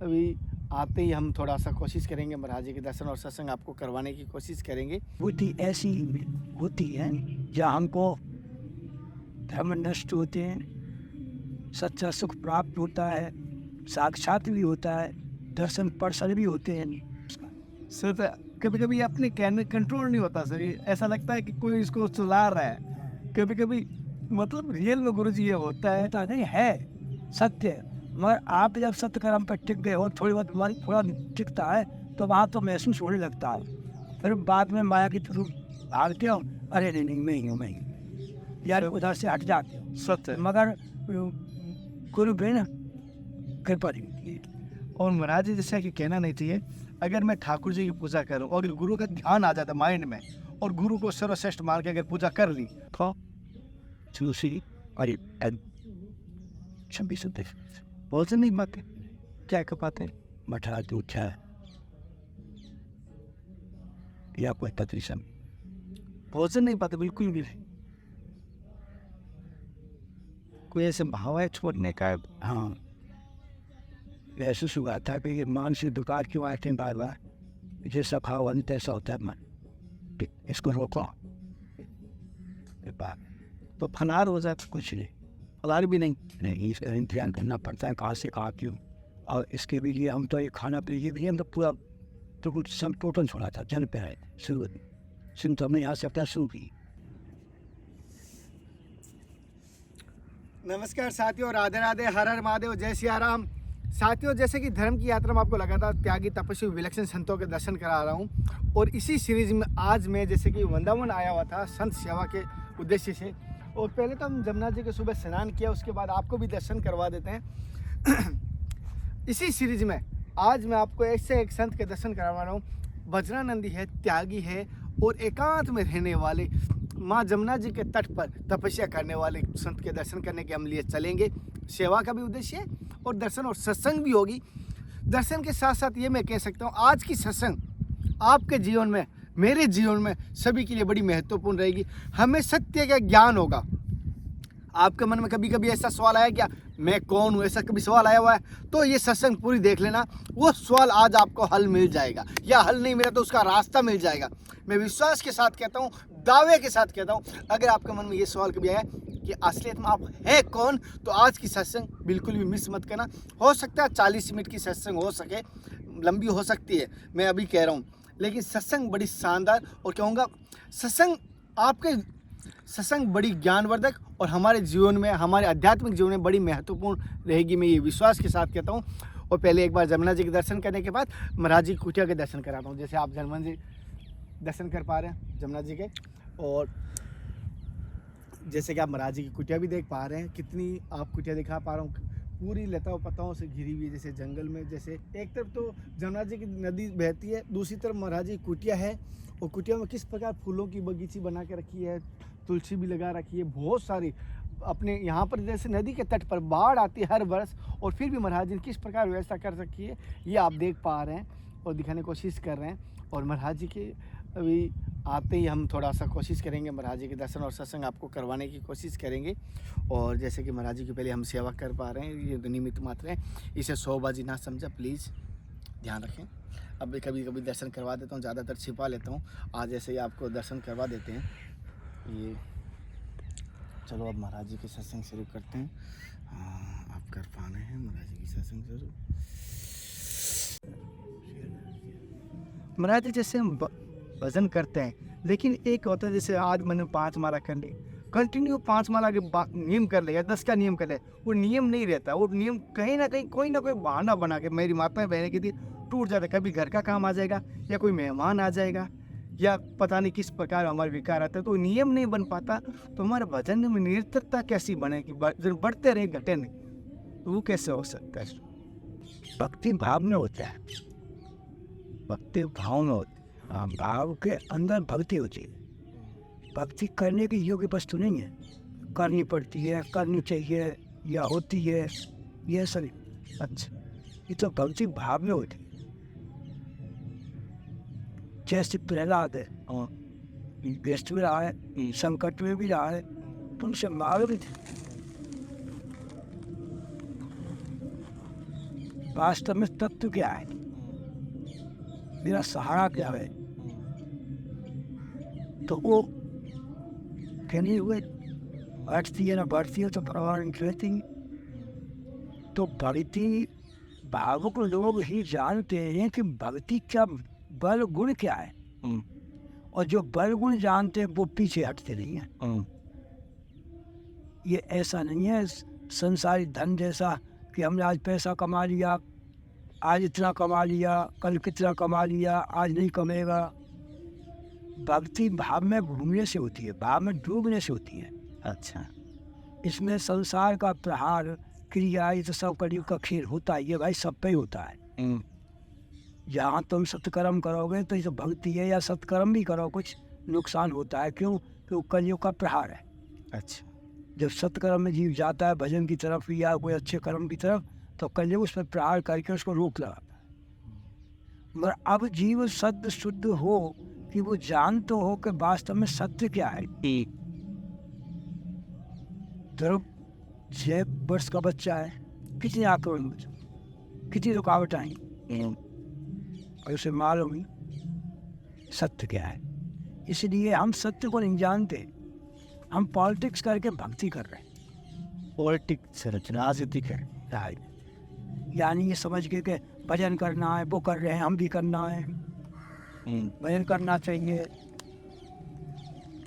अभी आते ही हम थोड़ा सा कोशिश करेंगे महाराज जी के दर्शन और सत्संग आपको करवाने की कोशिश करेंगे। बुद्धि ऐसी होती है जहाँ हमको धर्म नष्ट होते हैं, सच्चा सुख प्राप्त होता है, साक्षात भी होता है, दर्शन पर्सन भी होते हैं। सर कभी कभी अपने कहने कंट्रोल नहीं होता सर, ऐसा लगता है कि कोई इसको चला रहा है। कभी कभी मतलब रियल में गुरु जी ये होता है। ऐसा नहीं है, सत्य है। मगर आप जब सत्य कर्म पर टिक गए हो, थोड़ी बहुत हमारी थोड़ा टिकता है तो वहाँ तो महसूस होने लगता है। फिर बाद में माया की थ्रू भागते हो, अरे नहीं मैं ही हूँ, मैं ही हूँ, यार उधर से हट जाते हो। सत्य। मगर गुरु बिन कृपा नहीं होती। और महाराज जी जैसा कि कहना नहीं चाहिए, अगर मैं ठाकुर जी की पूजा करूं और अगर गुरु का ध्यान आ जाता माइंड में और गुरु को सर्वश्रेष्ठ मान के अगर पूजा कर ली तो तुलसी अरे छब्बीस बोल से नहीं पाते, क्या कर पाते, मठा दूछा या कोई पत्री सम बोल से नहीं पाते बिल्कुल भी नहीं। कोई ऐसे भाव है छोड़ने का। हाँ, महसूस हुआ था कि ये मानसिक दुकान क्यों आते हैं बार बार, जैसा भाव अंत ऐसा होता है मन, इसको रोको। तो फनार हो जाए, कुछ नहीं, फलार भी नहीं। इसका इंतजाम करना पड़ता है कहाँ से कहाँ क्यों। और इसके भी लिए हम तो ये खाना पीने भी हम तो पूरा तो कुछ सब टोटल छोड़ा था, जन पे है शुरू तो हमने यहाँ से अपना शुरू की। नमस्कार साथियों, राधे राधे, हर हर महादेव, जय सिया राम। साथियों जैसे कि धर्म की यात्रा में आपको लगातार त्यागी तपस्वी विलक्षण संतों के दर्शन करा रहा हूँ और इसी सीरीज में आज मैं जैसे कि वृंदावन आया हुआ था संत सेवा के उद्देश्य से। और पहले तो हम जमुना जी के सुबह स्नान किया, उसके बाद आपको भी दर्शन करवा देते हैं। इसी सीरीज में आज मैं आपको ऐसे एक संत के दर्शन करवा रहा हूँ, वज्रानंदी है, त्यागी है और एकांत में रहने वाले माँ जमुना जी के तट पर तपस्या करने वाले संत के दर्शन करने के हम लिए चलेंगे। सेवा का भी उद्देश्य है और दर्शन और सत्संग भी होगी। दर्शन के साथ साथ ये मैं कह सकता हूँ आज की सत्संग आपके जीवन में, मेरे जीवन में सभी के लिए बड़ी महत्वपूर्ण रहेगी। हमें सत्य का ज्ञान होगा। आपके मन में कभी कभी ऐसा सवाल आया क्या, मैं कौन हूँ, ऐसा कभी सवाल आया हुआ है, तो ये सत्संग पूरी देख लेना, वो सवाल आज आपको हल मिल जाएगा, या हल नहीं मिला तो उसका रास्ता मिल जाएगा। मैं विश्वास के साथ कहता हूँ, दावे के साथ कहता हूँ, अगर आपके मन में ये सवाल कभी आया कि असलियत में आप है कौन, तो आज की सत्संग बिल्कुल भी मिस मत करना। हो सकता है 40 मिनट की सत्संग हो सके, लंबी हो सकती है, मैं अभी कह रहा हूँ, लेकिन सत्संग बड़ी शानदार और कहूँगा सत्संग बड़ी ज्ञानवर्धक और हमारे जीवन में, हमारे आध्यात्मिक जीवन में बड़ी महत्वपूर्ण रहेगी, मैं ये विश्वास के साथ कहता हूँ। और पहले एक बार जमुना जी के दर्शन करने के बाद महाराज जी कुटिया के दर्शन कराता हूँ। जैसे आप जमुना जी दर्शन कर पा रहे हैं जमुना जी के, और जैसे कि आप महाराज जी की कुटिया भी देख पा रहे हैं, कितनी आप कुटिया दिखा पा रहा हूँ, पूरी लताओं पत्ताओं से घिरी हुई, जैसे जंगल में। जैसे एक तरफ तो जमुना जी की नदी बहती है, दूसरी तरफ महाराज जी की कुटिया है, और कुटिया में किस प्रकार फूलों की बगीची बना के रखी है, तुलसी भी लगा रखी है, बहुत सारी। अपने यहाँ पर जैसे नदी के तट पर बाढ़ आती है हर वर्ष, और फिर भी महाराज जी ने किस प्रकार व्यवस्था कर रखी है ये आप देख पा रहे हैं और दिखाने की कोशिश कर रहे हैं। और महाराज जी के अभी आते ही हम थोड़ा सा कोशिश करेंगे महाराज जी के दर्शन और सत्संग आपको करवाने की कोशिश करेंगे। और जैसे कि महाराज जी की पहले हम सेवा कर पा रहे हैं, ये निमित्त मात्र है, इसे शोबाजी ना समझा, प्लीज़ ध्यान रखें। अब कभी कभी दर्शन करवा देता हूँ, ज़्यादातर छिपा लेता हूँ, आज ऐसे ही आपको दर्शन करवा देते हैं। ये चलो अब महाराज जी के सत्संग शुरू करते हैं। हाँ, आप कर पा रहे हैं महाराज जी की सत्संग शुरू। महाराज जी जैसे हम भजन करते हैं, लेकिन एक होता है जैसे आज मैंने 5 माला कर ली, कंटिन्यू 5 माला के नियम कर ले या 10 का नियम कर ले, वो नियम नहीं रहता। वो नियम कहीं ना कहीं कोई ना कोई बहाना बना के, मेरी माता बहने की थी, टूट जाता। कभी घर का काम आ जाएगा, या कोई मेहमान आ जाएगा, या पता नहीं किस प्रकार हमारे विकार आता है, तो नियम नहीं बन पाता। तो हमारे भजन में निरंतरता कैसी बनेगी, बढ़ते रहे घटे नहीं, तो वो कैसे हो सकता है? भक्ति भाव में होता है, भक्ति भाव में होता है, भाव के अंदर भक्ति होती है। भक्ति करने की योग्य वस्तु नहीं है, करनी पड़ती है, करनी चाहिए या होती है, यह सभी। अच्छा, ये तो भक्ति भाव में होती है। जैसे प्रहलाद है, व्यस्त भी रहा है, संकट में भी रहा है, तुमसे मांग भी थे। वास्तव में तत्व क्या है, मेरा सहारा क्या है। तो वो कहने हुए बढ़ती है ना बढ़ती है तो प्रभाव रहती। तो भक्ति भावुक लोग ही जानते हैं कि भक्ति का बल गुण क्या है, और जो बल गुण जानते हैं वो पीछे हटते नहीं हैं। ये ऐसा नहीं है संसारी धन जैसा कि हमने आज पैसा कमा लिया, आज इतना कमा लिया, कल कितना कमा लिया, आज नहीं कमेगा। भक्ति भाव में घूमने से होती है, भाव में डूबने से होती है। अच्छा, इसमें संसार का प्रहार क्रिया ये तो सब कलयुग का खेल होता है, ये भाई सब पे ही होता है। जहाँ तुम सत्कर्म करोगे तो ये तो भक्ति है, या सत्कर्म भी करो कुछ नुकसान होता है। क्यों? क्योंकि कलयुग का प्रहार है। अच्छा, जब सत्कर्म में जीव जाता है भजन की तरफ या कोई अच्छे कर्म की तरफ, तो कलयुग उस पर प्रहार करके उसको रोक लगाता है। मगर अब जीव सद शुद्ध हो कि वो जान तो हो कि वास्तव में सत्य क्या है। ध्रुव 6 वर्ष का बच्चा है, कितनी आक्रमण, कितनी रुकावट आई, और उसे मालूम ही सत्य क्या है। इसलिए हम सत्य को नहीं जानते, हम पॉलिटिक्स करके भक्ति कर रहे हैं। पॉलिटिक्स राजनीतिक है, यानी ये समझ के कि भजन करना है, वो कर रहे हैं हम भी करना है, भजन करना चाहिए,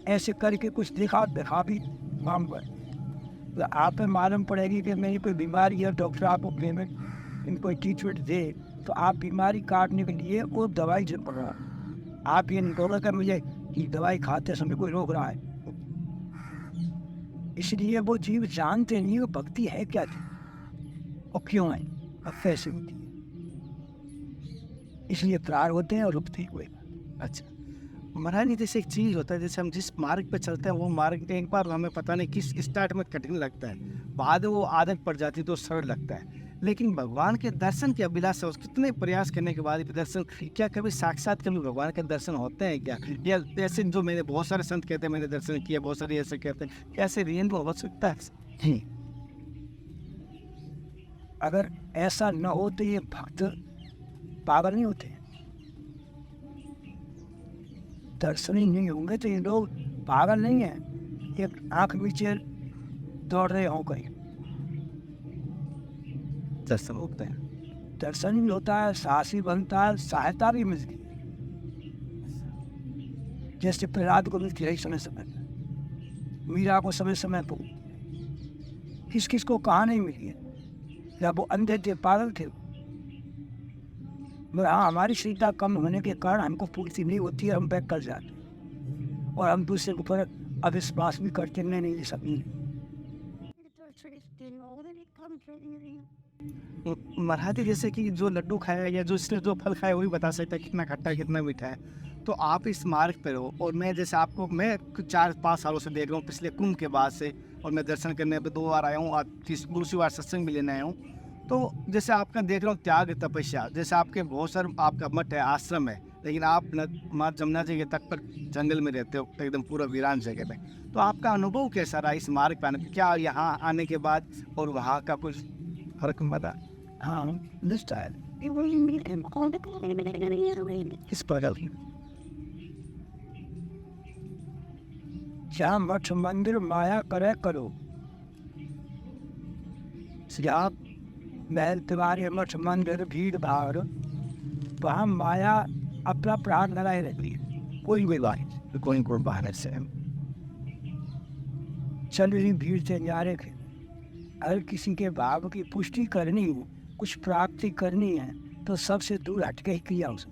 ऐसे करके कुछ दिखा भी काम पर। तो आप पे मालूम पड़ेगी कि मेरी कोई बीमारी है, डॉक्टर आपको पेमेंट इनको ट्रीटमेंट दे, तो आप बीमारी काटने के लिए वो दवाई जब पड़ रहा, आप ये नहीं कहोगे कि मुझे ये दवाई खाते समय कोई रोक रहा है। इसलिए वो जीव जानते नहीं वो भक्ति है क्या थी और क्यों है और कैसे होती है। इसलिए प्रार होते हैं और रुकते हैं। कोई अच्छा महाराज, जैसे एक चीज़ होता है, जैसे हम जिस मार्ग पे चलते हैं वो मार्ग एक बार हमें पता नहीं किस स्टार्ट में कठिन लगता है, बाद में वो आदत पड़ जाती है तो सरल लगता है। लेकिन भगवान के दर्शन की अभिलाषा है, कितने प्रयास करने के बाद भी दर्शन, क्या कभी साक्षात कभी भगवान के दर्शन होते हैं क्या? या ऐसे जो मैंने बहुत सारे संत कहते हैं मैंने दर्शन किया, बहुत सारे ऐसे कहते हैं, कैसे रियल में हो सकता है? अगर ऐसा न हो तो ये भक्त पागल नहीं होते, दर्शन ही नहीं होंगे तो ये लोग पागल नहीं है। एक आंख नीचे दौड़ रहे हों कहीं, दर्शन होते हैं, दर्शन भी होता है, साहस भी बनता है, सहायता भी मिलती है। जैसे प्रहलाद को मिलती है समय समय पर, मीरा को समय समय पर, किस किस को कहाँ नहीं मिली है, या वो अंधे थे, पागल थे। मगर हाँ, हमारी श्रद्धा कम होने के कारण हमको पूर्ति नहीं होती है, हम बैक कर जाते हैं और हम दूसरे के ऊपर अविश्वास भी करते नहीं सकते। महाराज जैसे कि जो लड्डू खाया या जो इसने जो फल खाया वही बता सकता है कितना खट्टा है कितना मीठा है। तो आप इस मार्ग पर हो और मैं जैसे आपको मैं 4-5 सालों से देख रहा हूँ, पिछले कुंभ के बाद से, और मैं दर्शन करने पे 2 बार आया हूँ, आज दूसरी बार सत्संग भी लेने आया हूँ। तो जैसे आपका देख रहा हूँ त्याग तपस्या, जैसे आपके बहुत सारे आपका मठ है, आश्रम है, लेकिन आप माँ जमुना जी के तट पर जंगल में रहते हो, एकदम पूरा वीरान जगह में। तो आपका अनुभव कैसा रहा इस मार्ग पर आने, क्या यहाँ आने के बाद और वहाँ का कुछ फर्क बता? हाँ, निष्ठा है किस प्रकार? जहाँ मठ मंदिर माया करे करो, जहाँ महल तिवारी मठ मंदिर भीड़ भाड़, वहाँ माया अपना प्राण लगाए रहती है। कोई बात कोई बाहर से चल रही भीड़ से न्यारे थे। अगर किसी के भाव की पुष्टि करनी हो, कुछ प्राप्ति करनी है, तो सबसे दूर हटके ही किया उसे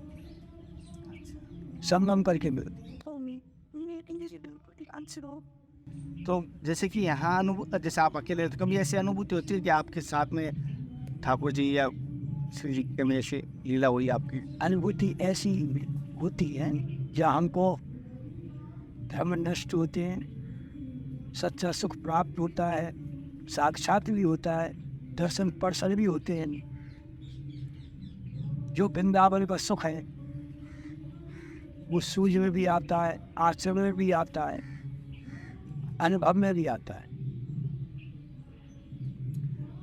संगम करके मिल। तो जैसे कि यहाँ अनुभव, जैसे आप अकेले तो कभी ऐसी अनुभूति होती है कि आपके साथ में ठाकुर जी या श्री जी के में ऐसी लीला हुई आपकी? अनुभूति ऐसी होती है जहाँ हमको धर्म नष्ट होते हैं, सच्चा सुख प्राप्त होता है, साक्षात भी होता है, दर्शन पर्शन भी होते हैं। जो वृंदावन का सुख है वो सूझ में भी आता है, आचरण में भी आता है, अनुभव में भी आता है।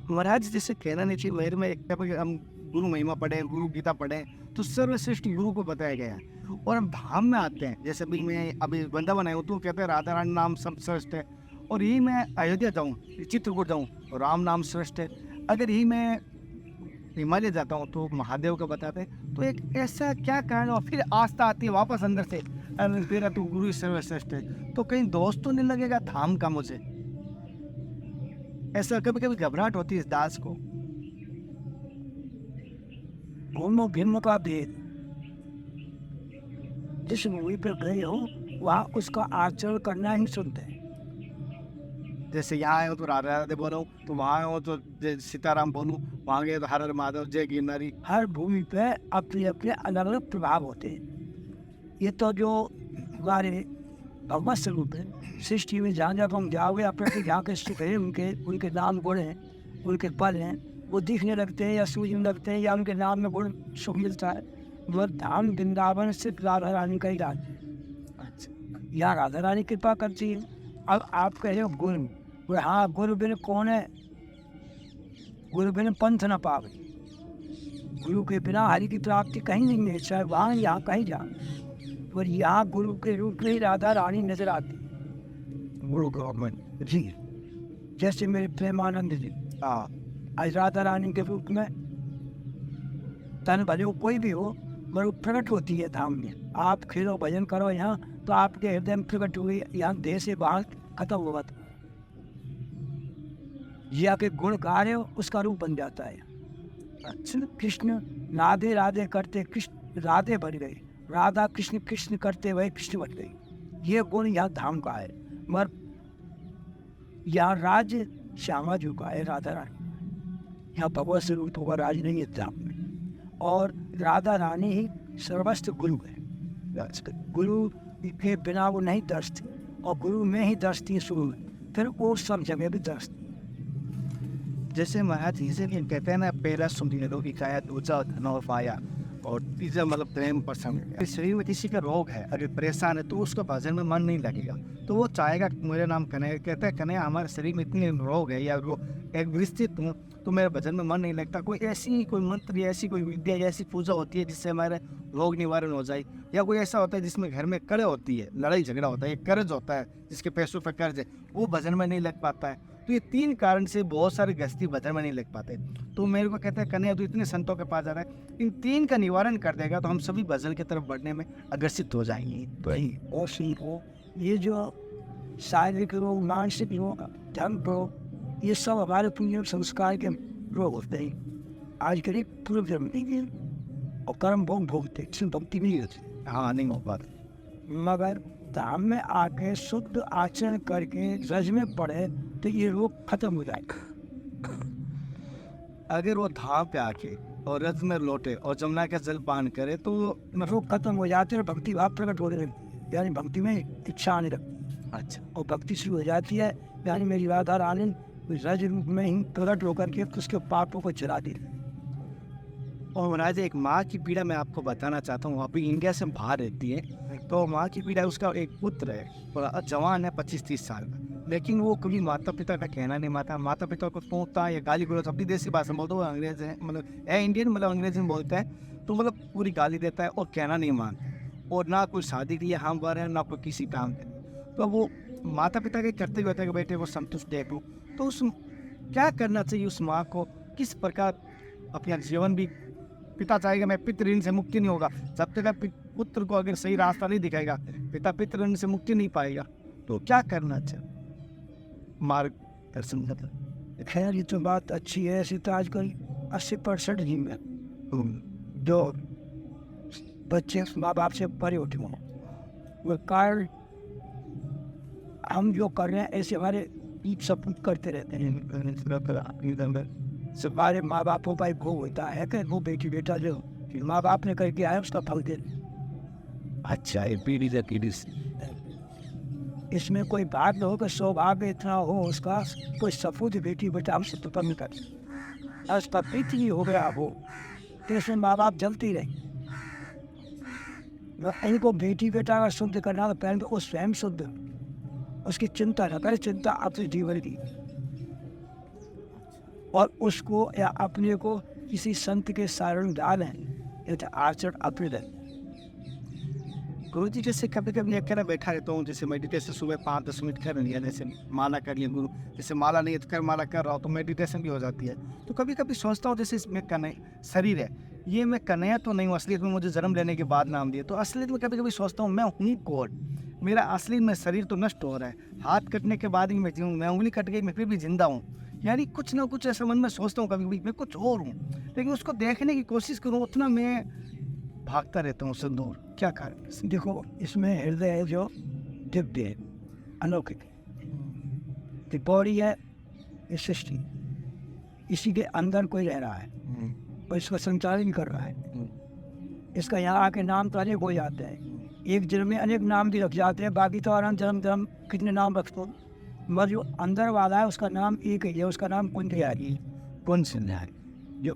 महाराज जैसे कहना नहीं चाहिए, मेरे में एक हम गुरु महिमा पढ़े, गुरु गीता पढ़े, तो सर्वश्रेष्ठ गुरु को बताया गया है। और हम धाम में आते हैं, जैसे अभी मैं अभी वृंदावन आया हूँ तो कहते हैं राधा रानी नाम सब श्रेष्ठ है, और यही मैं अयोध्या जाऊँ, चित्रकूट जाऊँ, राम नाम श्रेष्ठ है। अगर यही मैं हिमालय जाता हूँ तो महादेव का बताते हैं। तो एक ऐसा क्या कारण, और फिर आस्था आती है वापस अंदर से, अरे तेरा तो गुरु ही सर्वश्रेष्ठ है, तो कहीं दोस्त तो नहीं लगेगा धाम का मुझे। ऐसा कभी कभी घबराहट होती है इस दास को। दोनों भिन्न का भेद, जिस मूवी पर गए हो वहाँ उसका आचरण करना ही शुद्ध है। जैसे यहाँ आए हो तो राधा राधे बोलो, तो वहाँ आए हो तो जय सीताराम बोलूँ, वहाँ गए तो हर हर महादेव जय गिरनारी। हर भूमि पे अपने अपने अलग अलग प्रभाव होते हैं। ये तो जो हमारे भगवत स्वरूप है, सृष्टि में जहाँ जहाँ हम जाओगे अपने जहाँ के सुख है, उनके नाम गुण हैं, उनके पल हैं, वो दिखने लगते हैं या सूझने लगते हैं, या उनके नाम में गुण सुख मिलता है। वह धाम वृंदावन सिर्फ राधा रानी का ही राज है। अच्छा, यहाँ राधा रानी कृपा करती है। अब आप कह रहे हो गुरु, हाँ गुरु बिन कौन है, गुरु बिन पंथ न पावे। गुरु के बिना हरि की प्राप्ति कहीं नहीं है, चाहे वहाँ यहाँ कहीं जा। पर यहाँ गुरु के रूप में ही राधा रानी नजर आती है। गुरु गवर्नमेंट जी, जैसे मेरे प्रेमानंद जी आज राधा रानी के रूप में, तन भले वो कोई भी हो मगर वो प्रकट होती है धाम में। आप खेलो भजन करो यहाँ तो आपके हृदय में प्रकट हुई, यहाँ देह से बाहर खत्म हुआ था। ये आके गुण गा रहे हो, उसका रूप बन जाता है। अच्छा, कृष्ण राधे राधे करते कृष्ण राधे बन गए, राधा कृष्ण कृष्ण करते वही कृष्ण बन गई। ये गुण यहाँ धाम का है। मगर यहाँ राज्य श्यामा जी का है, राधा रानी। यहाँ भगवत स्वरूप होगा राज नहीं है धाम में। और राधा रानी ही सर्वस्व गुरु है। गुरु के बिना वो नहीं दर्शती, और गुरु में ही दर्शती है शुरू में, फिर वो सब जगह भी दर्शती। जैसे महाराज इसीलिए कहते हैं ना, पहला सुनिए लो इकाया, दूसरा धन और पाया, और तीसरा मतलब प्रेम प्रसंग। इस शरीर में किसी का रोग है, अगर परेशान है तो उसका भजन में मन नहीं लगेगा, तो वो चाहेगा मेरे नाम कन्हैया। कहते हैं कन्हैया हमारे शरीर में इतने रोग है या एक विस्तृत हूँ तो मेरे भजन में मन नहीं लगता। कोई ऐसी कोई मंत्र या ऐसी कोई विद्या या ऐसी पूजा होती है जिससे हमारे रोग निवारण हो जाए, या कोई ऐसा होता है जिसमें घर में कड़े होती है, लड़ाई झगड़ा होता है, कर्ज होता है, जिसके पैसों पर कर्ज है, वो भजन में नहीं लग पाता है। तो ये 3 कारण से बहुत सारे गृहस्थी भजन में नहीं लग पाते। तो मेरे को कहते हैं कन्हैया तो इतने संतों के पास जा रहा है, इन 3 का निवारण कर देगा तो हम सभी भजन की तरफ बढ़ने में अग्रसित हो जाएंगे। तो यही और सीखो, ये जो शारीरिक रोग, मानसिक रोग, धर्म रोग, ये सब हमारे पुण्य संस्कार के रोग होते हैं। आज के लिए पूर्व जन्म नहीं, और कर्म भोग भोगते, इसमें भक्ति नहीं होती। हाँ, नहीं हो पाता। मगर धाम में आके शुद्ध आचरण करके रज में पड़े तो ये रोग खत्म हो जाएगा। अगर वो धाम पे आके और रथ में लौटे और जमुना का जल पान करे तो रोग खत्म हो जाते हैं, भक्ति भाव प्रकट होने लगती है, यानी भक्ति में इच्छा आने लगती। अच्छा, और भक्ति शुरू हो जाती है, यानी मेरी राधा रानी रज रूप में ही प्रकट होकर के उसके पापों को जला दी। और महाराज एक माँ की पीड़ा मैं आपको बताना चाहता हूँ। अभी इंडिया से बाहर रहती है, तो माँ की पीड़ा, उसका एक पुत्र है, थोड़ा जवान है, 25-30 साल का, लेकिन वो कभी माता पिता का कहना नहीं मानता। माता पिता को टोकता या गाली गलौज, अपनी देसी भाषा में बोलता, वो अंग्रेज है, मतलब है इंडियन, मतलब अंग्रेजी में बोलता है, तो मतलब पूरी गाली देता है और कहना नहीं मानता, और ना कोई शादी के लिए हम वर है, ना कोई किसी काम के। तो वो माता पिता के करते हुए होता है कि बेटे को संतुष्ट देखो, तो उस क्या करना चाहिए उस माँ को, किस प्रकार अपना जीवन भी, पिता चाहेगा मैं पितृ ऋण से मुक्ति नहीं होगा जब तक पुत्र को अगर सही रास्ता नहीं दिखाएगा, पिता पितृ ऋण से मुक्ति नहीं पाएगा, तो क्या करना चाहिए मार्गदर्शन करता। खैर ये तो बात अच्छी है। ऐसे तो आजकल 80% ही में जो बच्चे माँ बाप से परे उठे हुए, वो कारण हम जो कर रहे हैं ऐसे हमारे सपूत करते रहते हैं। हमारे माँ बापों का एक भोग होता है कि वो बेटी बेटा जो माँ बाप ने करके आया उसका फल दे। अच्छा, ये पीढ़ी से पीढ़ी इसमें कोई बात न हो कि सौभाग्य इतना हो उसका, कोई सपूत बेटी बेटा हमसे तो नहीं कर, उसका पृथ्वी हो गया हो तो इसमें माँ बाप जलती रहे। इनको बेटी बेटा का शुद्ध करना तो पहले वो स्वयं शुद्ध, उसकी चिंता न करे, चिंता अपने जीवन की, और उसको या अपने को किसी संत के सारण डाल हैं, ये तो आचरण अप्रिय। गुरु जी जैसे कभी कभी अकेला बैठा रहता हूँ, जैसे मेडिटेशन सुबह 5-10 मिनट कर लिया, जैसे माला कर लिया गुरु, जैसे माला नहीं है तो कर माला कर रहा हूँ तो मेडिटेशन भी हो जाती है। तो कभी कभी सोचता हूँ जैसे इसमें शरीर है, ये मैं कन्हैया तो नहीं हूँ, असलियत में मुझे जन्म लेने के बाद नाम दिया, तो असलियत में कभी कभी सोचता हूँ मैं हूँ कौन, मेरा असली में शरीर तो नष्ट हो रहा है, हाथ कटने के बाद ही मैं जीऊँ, मैं उंगली कट गई मैं फिर भी जिंदा हूँ, यानी कुछ ना कुछ ऐसा मन में सोचता हूँ कभी कभी मैं कुछ और हूँ, लेकिन उसको देखने की कोशिश करूँ उतना मैं भागता रहता हूँ उससे दूर। क्या कारण? देखो, इसमें हृदय है जो दिव्य है, अलौकिक है, तो बॉडी है ये सृष्टि, इसी के अंदर कोई रह रहा है और इसका संचालन कर रहा है। इसका यहाँ आके नाम तो अनेक हो जाते हैं, एक जन्म में अनेक नाम भी रख जाते हैं, बाकी तो आराम जन्म जन्म कितने नाम रखते हो, मगर जो अंदर वाला है उसका नाम एक ही है, उसका नाम कुंज है। कुंज जो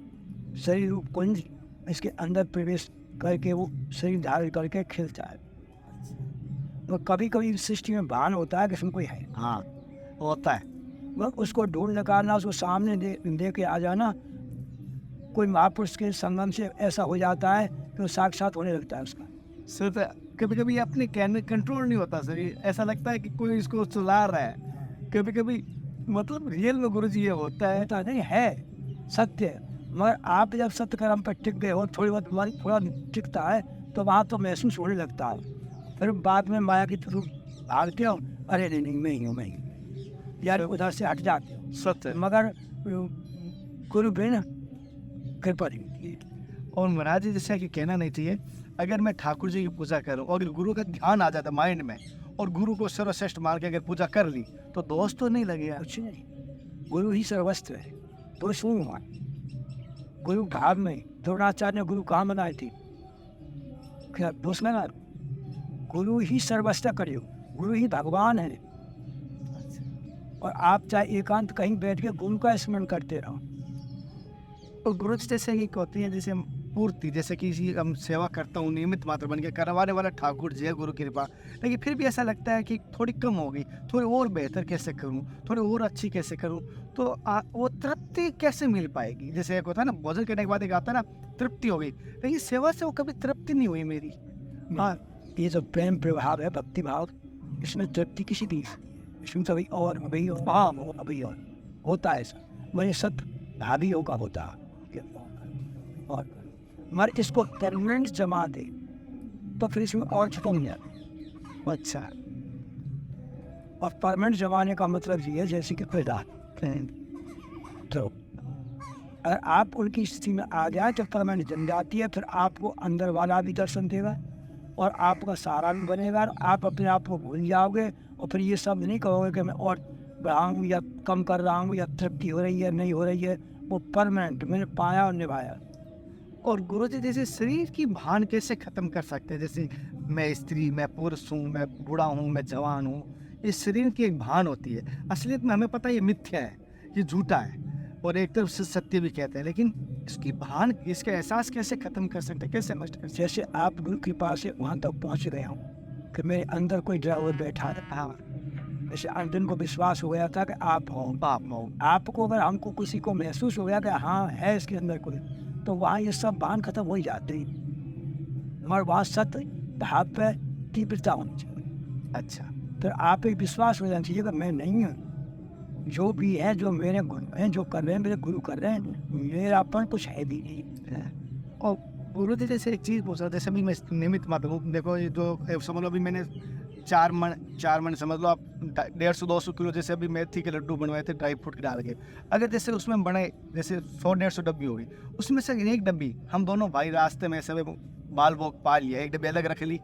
शरीर रूप कुंज, इसके अंदर प्रवेश करके वो शरीर धारण करके खिलता है। तो कभी कभी सृष्टि में भान होता है कि इसमें कोई है, हाँ होता है, वह उसको ढूंढ निकालना, उसको सामने दे के आ जाना, कोई महापुरुष के संगम से ऐसा हो जाता है कि वो साक्षात होने लगता है उसका। सिर्फ कभी कभी अपने कहने कंट्रोल नहीं होता शरीर, ऐसा लगता है कि कोई इसको चला रहा है, कभी कभी मतलब रियल में गुरु जी ये होता है। होता नहीं है, सत्य है, मगर आप जब सत्य कर्म पर टिक गए हो, थोड़ी बहुत मन थोड़ा टिकता है तो वहाँ तो महसूस होने लगता है, फिर बाद में माया की तरफ भागते हो, अरे नहीं मैं ही हूँ, मैं ही यार, उधर से हट जाते हो। सत्य। मगर गुरु बिन कृपा नहीं। और महाराज जी जैसे कि कहना नहीं चाहिए, अगर मैं ठाकुर जी की पूजा करूं और अगर गुरु का ध्यान आ जाता माइंड में और गुरु को सर्वश्रेष्ठ मान के अगर पूजा कर ली तो दोष तो नहीं लगेगा। कुछ नहीं, गुरु ही सर्वस्व है, तो शुरू हुआ गुरु भाव में। द्रोणाचार्य ने गुरु कहाँ बनाई थी, क्या दोष लगा? गुरु ही सर्वस्व करियो, गुरु ही भगवान है, और आप चाहे एकांत कहीं बैठ के गुरु का स्मरण करते रहो। और गुरु जी जैसे कि होती है जैसे पूर्ति, जैसे कि हम सेवा करता हूँ नियमित मात्र बन के करवाने वाला ठाकुर जी है, गुरु की कृपा, लेकिन फिर भी ऐसा लगता है कि थोड़ी कम हो गई, थोड़ी और बेहतर कैसे करूँ, थोड़ी और अच्छी कैसे करूँ, तो वो तृप्ति कैसे मिल पाएगी? जैसे एक होता है ना भोजन करने के बाद एक आता है ना तृप्ति हो गई, लेकिन सेवा से वो कभी तृप्ति नहीं हुई मेरी। हाँ, ये जो प्रेम प्रभाव है, भक्ति भाव, इसमें तृप्ति किसी भी, इसमें तो अभी और अभी और हाँ अभी और होता है ऐसा, वही सत्य भाभी होगा होता है। और मगर इसको परमानेंट जमा दे तो फिर इसमें और छुपा नहीं जाता। अच्छा, और परमानेंट जमाने का मतलब ये है जैसे कि पैदा, तो अगर आप उनकी स्थिति में आ जाए तो परमानेंट जम जाती है, फिर आपको अंदर वाला भी दर्शन देगा और आपका सहारा भी बनेगा, और आप अपने आप को भूल जाओगे, और फिर ये शब्द नहीं कहोगे कि मैं और बढ़ाऊँ या कम कर रहा हूँ या तृप्ति हो रही है नहीं हो रही है, वो परमानेंट मैंने पाया और निभाया। और गुरु जी जैसे शरीर की भान कैसे खत्म कर सकते हैं? जैसे मैं स्त्री, मैं पुरुष हूँ, मैं बूढ़ा हूँ, मैं जवान हूँ, इस शरीर की एक भान होती है, असलियत में हमें पता है ये मिथ्या है, ये झूठा है, और एक तरफ से सत्य भी कहते हैं, लेकिन इसकी भान, इसका एहसास कैसे खत्म कर सकते हैं, कैसे नष्ट कर सकते जैसे आप गुरु की पास से वहाँ तक पहुँच गए हूँ कि मेरे अंदर कोई ड्राइवर बैठा था, जैसे अर्जुन को विश्वास हो गया था कि आप हो, आपको अगर हमको किसी को महसूस हो गया कि हाँ है इसके अंदर कोई, तो वहाँ ये सब भान खत्म हो ही जाते हैं, मगर वहाँ सत्य भाव पे तीव्रता होनी चाहिए। अच्छा, तो आप एक विश्वास हो जाना चाहिए कि मैं नहीं हूँ, जो भी है, जो मेरे गुरु हैं, जो कर रहे हैं मेरे गुरु कर रहे हैं, मेरापन कुछ है भी नहीं। और गुरु जी जैसे एक चीज़ पूछ रहा, जैसे अभी मैं निमित्त मात्र हूँ, देखो ये जो समझ लो अभी मैंने 4 मन समझ लो आप 150-200 किलो जैसे अभी मेथी के लड्डू बनवाए थे ड्राई फ्रूट के डाल के, अगर जैसे उसमें बने जैसे 100-150 डब्बी होगी, उसमें से एक डब्बी हम दोनों भाई रास्ते में सब बाल भोग पा लिया, एक डब्बी अलग रख ली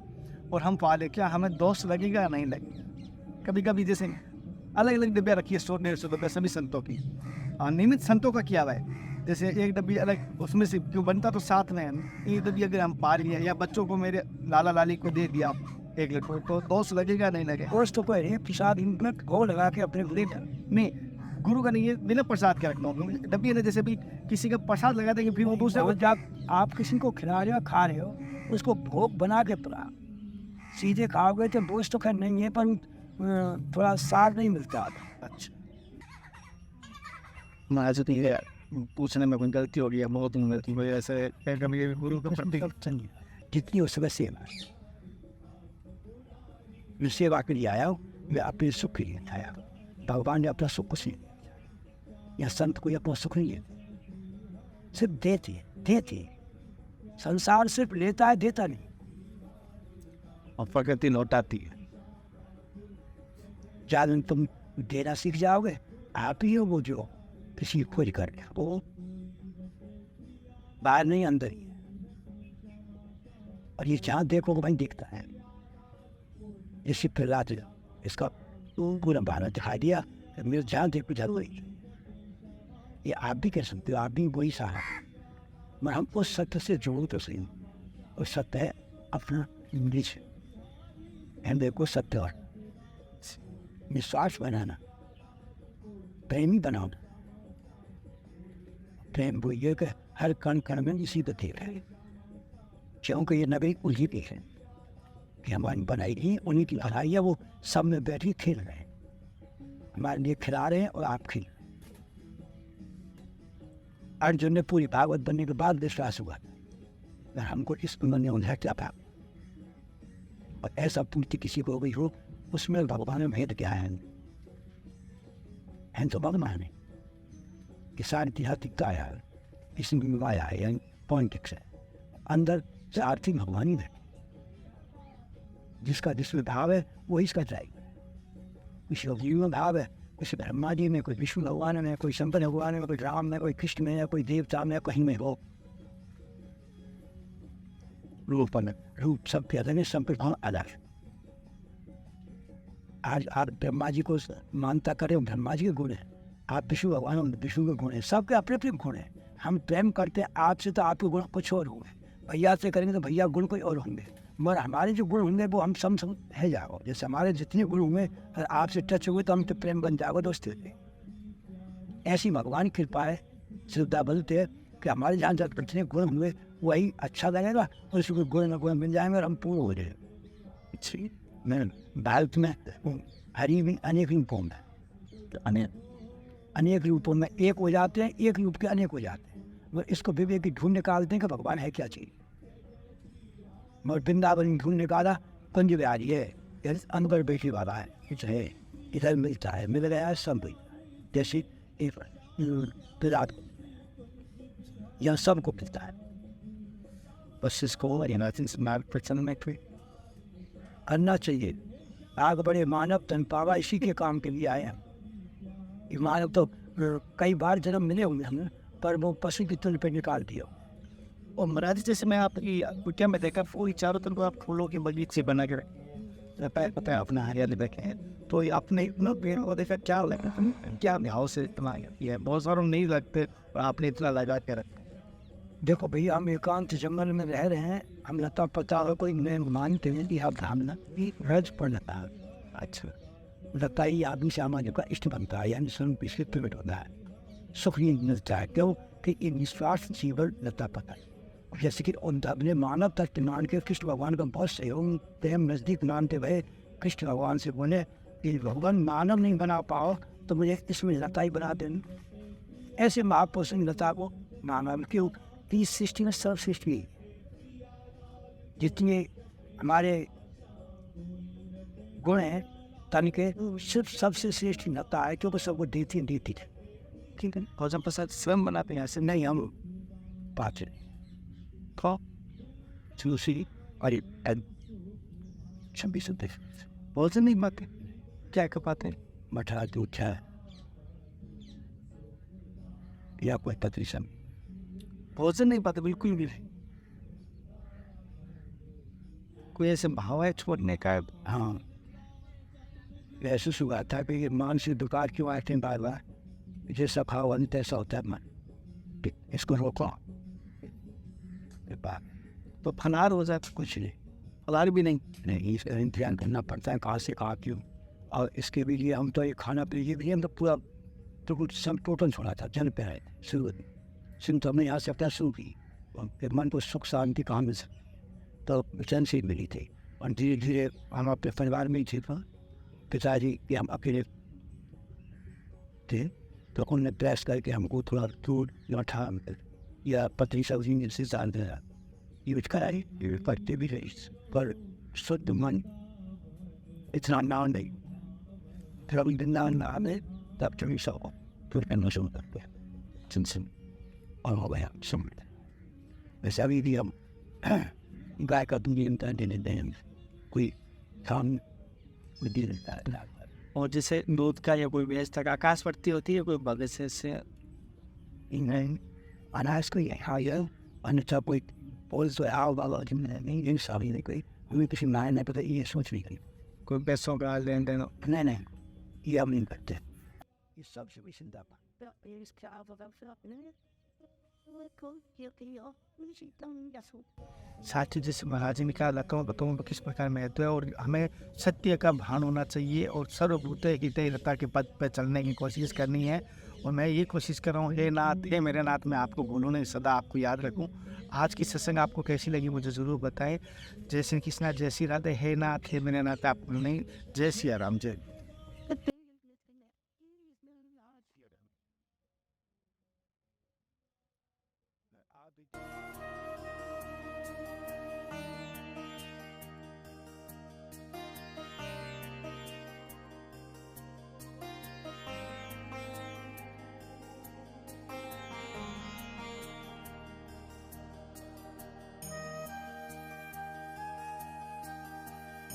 और हम पा ले, क्या हमें दोष लगेगा या नहीं लगेगा? कभी कभी जैसे अलग अलग डब्बियाँ रखी है 100-150 डब्बे सभी संतों की, नियमित संतों का किया हुआ है, जैसे एक डब्बी अलग उसमें से क्यों बनता तो साथ में एक डब्बी अगर हम पा लिया या बच्चों को मेरे लाला लाली को दे दिया एक लड्डू, तो दोष लगेगा नहीं लगेगा? दोष तो कोई प्रसाद घो लगा के अपने गुरु नहीं, गुरु का नहीं है, बिना प्रसाद के रखना हूँ डब्बी है ना, जैसे भी किसी का प्रसाद लगा देंगे फिर वो दूसरे को, जब आप किसी को खिला रहे हो खा रहे हो, उसको भोग बना के पिला, सीधे खाओगे तो दोष तो खैर नहीं है, पर थोड़ा सार नहीं मिलता। अच्छा, महाराज तो ये पूछने में कोई गलती हो गई है, बहुत कोई ऐसे कभी गुरु के प्रति जितनी हो सके सेवा, मैं सेवा के लिए आया हूँ, मैं अपने सुख के लिए आया हूँ। भगवान ने अपना सुख कुछ नहीं दिया, या संत कोई अपना सुख नहीं लेते, सिर्फ देते। संसार सिर्फ लेता है, देता नहीं। और प्रकृति लौटाती है। जब दिन तुम देना सीख जाओगे, आप ही हो वो जो किसी की खोज कर रहे हो, वो बाहर नहीं अंदर ही है। और ये जहाँ देखो वहीं दिखता है। जैसे प्रहलाद, इसका पूरा भारत दिखाई दिया, मेरे जहाँ देखो जरूरी। ये आप भी कह सकते हो, आप भी वही सहारा, मगर हमको सत्य से जोड़ो तो सही। और सत्य है अपना इंग्लिश, हृदय को सत्य और विश्वास बनाना, प्रेमी बनाना। प्रेम वो ये कि हर कण कण में इसी को देख है, क्योंकि ये नगरी उन्हीं की है कि हमारी बनाई नहीं, उन्हीं की भलाई है। वो सब में बैठी खेल रहे हैं, हमारे लिए खिला रहे हैं और आप खेल। अर्जुन ने पूरी भागवत बनने के बाद विश्वास हुआ, हमको इस उम्र में उन्हें क्या था। और ऐसा पूर्ति किसी को हो गई हो, उसमें भगवान में भेद क्या है तो भगवान है कि सारी आध्यात्मिकता है, इसमें माया है, यानी पॉलिटिक्स है। अंदर से आर्थिक भगवान ही है, जिसका जिसमें भाव है वही इसका जाएगा। किसी योगी में भाव है, किसी ब्रह्मा जी में, कोई विष्णु भगवान में, कोई शंकर भगवान में, कोई राम में, कोई कृष्ण में, कोई देवता में, कहीं में हो। रूप सबके अलग है, सबके भाव अलग है। आज आप ब्रह्मा जी को मानता करें, ब्रह्मा जी के गुण है। आप विष्णु भगवान, विष्णु के गुण है। सबके अपने अपने गुण हैं। हम प्रेम करते हैं आपसे तो आपके गुण कुछ और होंगे, भैया से करेंगे तो भैया गुण कोई और होंगे, मगर हमारे जो गुण होंगे वो हम सब है जाओ। जैसे हमारे जितने गुण होंगे अगर आपसे टच हुए तो हम तो प्रेम बन जाओगे, दोस्त। ऐसी भगवान की कृपा है, श्रद्धा बोलते हैं कि हमारे जहाँ जब जितने गुण होंगे वही अच्छा लगेगा, और उसको गुण न गुण मिल जाएंगे और हम पूर्ण हो जाएंगे। मैं भारत में हरि भी अनेक रूपों में, अनेक रूपों में एक हो जाते हैं, एक रूप के अनेक हो जाते हैं। मगर इसको विवेक की ढूंढ निकालते हैं कि भगवान है क्या चीज़। मगर वृंदावन ढूंढ निकाला, कुंज बिहारी है, अंदर बैठी वाला है, इधर मिलता है, मिल गया है सब। जैसे विराट यह सबको मिलता है, बस इसको प्रचलन में करना चाहिए। आग बड़े मानव तन पावा, इसी के काम के लिए आए हैं। ये मानव तो कई बार जन्म मिले होंगे हमें, पर वो पशु की तुल पे निकाल दिया। और महाराज जैसे मैं आपकी कुटिया में देखा, पूरी चारों तरफ आप फूलों के बगीचे बना के पता है अपना हरियाली देखे, तो ये आपने इतना पेड़ पौधे का क्या लगा, क्या भाव से इतना ये बहुत सारों नहीं लगते, पर आपने इतना लगा के रखा। देखो भैया, हम एकांत जंगल में रह रहे हैं, हम लता पता हो कोई नए मानते हैं कि आप धामना रज पर लता है। अच्छा, लता ही आदमी सामान्य का इष्ट बनता है, यानी स्वरूप इसके प्रकट होता है, सुख नहीं मिलता है। क्यों कि ये निस्वार्थ जीवन लता पता है। जैसे कि अपने मानव तत्व मान के कृष्ण भगवान का बहुत सहयोग प्रेम नज़दीक मानते हुए कृष्ण भगवान से बोले कि भगवान मानव नहीं बना पाओ तो मुझे इसमें लता ही बना देना। ऐसे महापुरुष लता को मानव क्यों कि इस सृष्टि में सर्व सृष्टि जितने हमारे गुण हैं तन के, सिर्फ सबसे श्रेष्ठ लता है, क्योंकि सबको देती है। ठीक है, भोजन प्रसाद स्वयं बनाते हैं ऐसे नहीं, हम पाते तुलसी और 26 भोजन नहीं बनाते, क्या कर पाते हैं? मठा दूध है या कोई पतली सब भोजन नहीं पाते, बिल्कुल भी नहीं। कोई ऐसे भाव है छोड़ने का? हाँ, महसूस हुआ था कि मान से दुकान क्यों आते हैं बार बार, जैसा भाव तैसा होता है मन, इसको रोको। तो फनार हो जाए कुछ नहीं, फलार भी नहीं। इसका इंतजाम करना पड़ता है, कहाँ से कहाँ क्यों। और इसके भी लिए हम तो ये खाना पीने भी हम तो पूरा तो कुछ सब टोटल छोड़ा था, जन पे आए शुरू सिंह तो हमने यहाँ से अपना शुरू की। फिर मन को सुख शांति कहाँ मिल सकती, तो जन से मिली थी। और धीरे धीरे हम अपने परिवार में ही थे, पिताजी कि हम अकेले थे, तो उन्होंने प्रयास करके हमको थोड़ा दूध लौटा या पतली सब्जी में से डाल दिया यूज कराई करते भी रही पर शुद्ध मन इतना ना नहीं फिर अभी दिन ना में तब चढ़ी सको फिर करना शुरू करते हैं सिंसिन और हो गया समझ वैसे अभी भी हम गाय का दूध लेता देने दें कोई काम दे देता है। और जैसे दूध का या कोई भैंस तक आकाश पड़ती होती है कोई भविष्य से इन्हें अनाज को यहाँ यह अन्यथा कोई पोल्स तो आओ वाला जिम्मे नहीं इन सारी नहीं कोई हमें किसी माय नहीं पता ये सोच नहीं करी कोई पैसों का लेन देन नहीं ये हम नहीं करते ये सबसे भी चिंता पा साथ ही जैसे महाराज ने कहा लताओं किस प्रकार महत्व है और हमें सत्य का भान होना चाहिए और सर्वभूत हितैषिता के पद पर चलने की कोशिश करनी है। और मैं ये कोशिश कर रहा हूँ हे नाथ हे मेरे नाथ मैं आपको भूलूँ नहीं सदा आपको याद रखूँ। आज की सत्संग आपको कैसी लगी मुझे ज़रूर बताएं। जय श्री कृष्णा जय श्री राधे हे नाथ हे मेरे नाथ आप भूलूँ नहीं। जय सिया राम जय। आप